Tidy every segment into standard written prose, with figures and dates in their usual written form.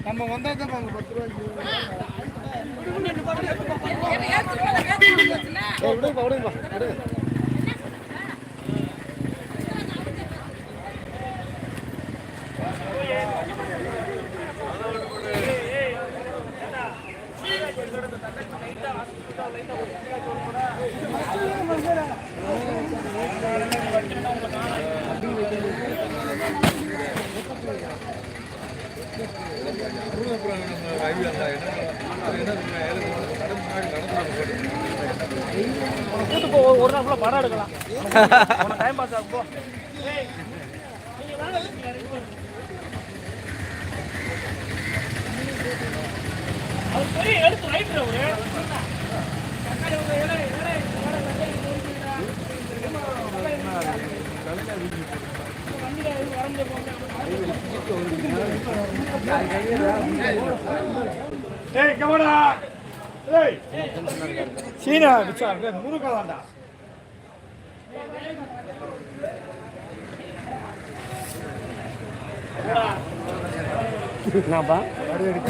நம்ம வந்தா தான் 10 ரூபாய்க்கு ஒரு நாள் ஃபுல்லாக படம் எடுக்கலாம். டைம் பாஸ் ஆகும். எடுத்து ரைட் சீனா முருகலாண்டா என்னப்பா டிவி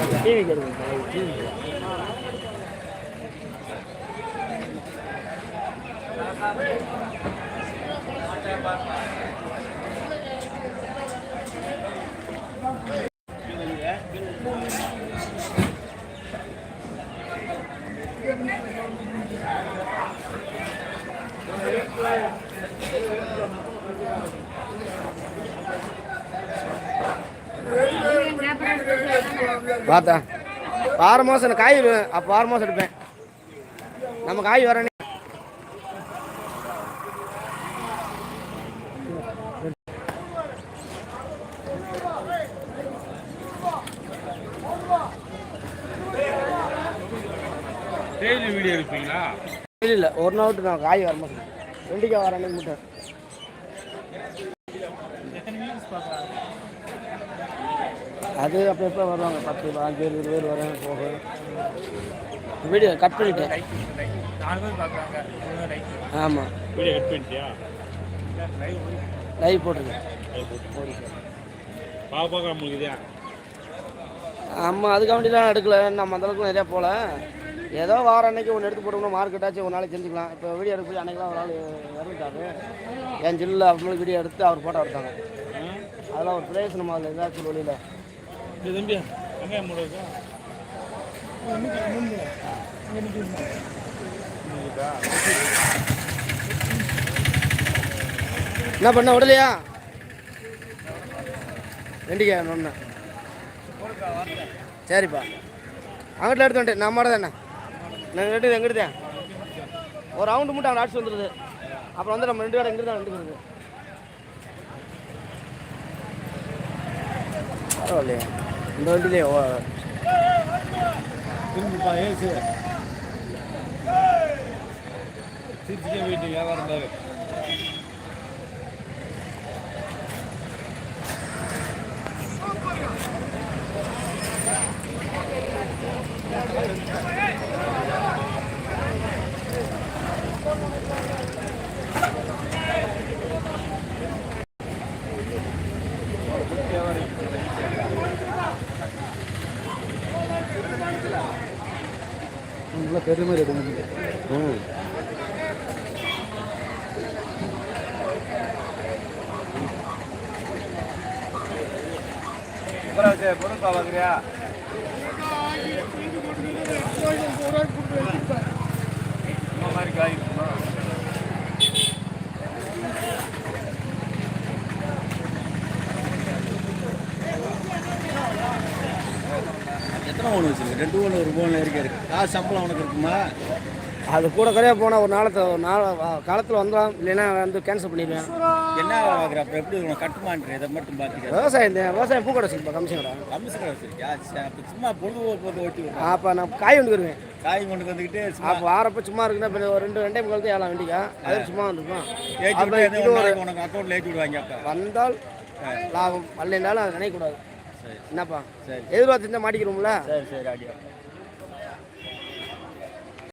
பார்த்தா 6 மாதம் காய் அப்போ 6 மாதம் எடுப்பேன். நம்ம காய் வரனே வீடியோ எடுப்பீங்களா? இல்லை ஒரு நாள் விட்டு நான் காய் வர மாட்டேன். வெண்டிக்காய் வர அன்னைக்கு மட்டும் அது அப்போ எப்போ வருவாங்க 10 5 20 பேர் வரும் போக வீடியோ கட் பண்ணிட்டேன். ஆமாம் வீடியோ கட் பண்ணிட்டியா? லைவ் போட்டிருக்கேன். பாப்பா முடியுதா? ஆமாம் அதுக்காண்டி தான் எடுக்கல. நம்ம அந்தளவுக்கு நிறையா போகல. ஏதோ வார அன்னைக்கு ஒன்று எடுத்து போட்டோம்னா மார்க்கெட்டாச்சும் ஒரு நாளைக்கு செஞ்சுக்கலாம். இப்போ வீடியோ எடுக்க போய் அன்றைக்கெலாம் ஒரு நாள் இறந்துட்டாரு. என் ஜில்லில் அவங்களுக்கு வீடியோ எடுத்து அவர் ஃபோட்டோ எடுத்தாங்க. அதெல்லாம் ஒரு பிளேஸ் நம்ம அதில் ஏதாச்சும் வழியில் என்ன பண்ண விடலையா? வெண்டிக்காய் ஒன்று சரிப்பா அங்கிட்ட எடுத்து வந்துட்டேன். நான் மாட தானே நான் எடுத்து எங்கிட்டேன் ஒரு ரவுண்டு மட்டும் அங்கே அடிச்சு வந்துடுது. அப்புறம் வந்து நம்ம 2 கடை எங்கிட்ட தான் எடுக்கிறது. பரவாயில்லையா இந்த வண்டியிலே திரும்பிப்பா ஏசு திருச்சிக்கே வீட்டு வியாபாரம் பாரு. நல்லா பெருமை எடுக்கணும். பொருள் பார்க்குறியா? இந்த மாதிரி காய் இருக்குமா? எத்தனை ஒன்று வச்சுருக்கு? 2 ஒன்று ஒரு போனில் இருக்கு. காசு சம்பளம் உனக்கு இருக்குமா? அது கூட குறையா போனால் ஒரு காலத்தில் வந்தோம். இல்லைன்னா வந்து கேன்சல் பண்ணிடுவேன். என்ன பார்க்குற அப்புறம் எப்படி இருக்கணும்? கட்டுமான்ற இதை மட்டும் பார்த்துக்க. விவசாயம் பூக்கடை வச்சுருப்பா கமிஷனோட. கமிஷன் வச்சுருக்கியா? அப்போ சும்மா பொழுதுபோக்கு ஓட்டி விடுறேன். அப்போ நான் காய் கொண்டு வருவேன். காய் கொண்டு வந்துக்கிட்டு அப்போ வாரப்போ சும்மா இருக்குன்னா இப்போ ஒரு 2 முக்கால் ஏழாம் வெண்டிக்கா அது சும்மா வந்துருப்போம். உனக்கு அக்கௌண்ட்டில் ஏற்றி விடுவாங்க. அப்போ வந்தால் லாபம் வரலைன்னாலும் அதை நினைக்கக்கூடாது. என்னப்பா சரி எதிர்பார்த்து மாட்டிக்கிறோம்ல. சரி சரி அடியா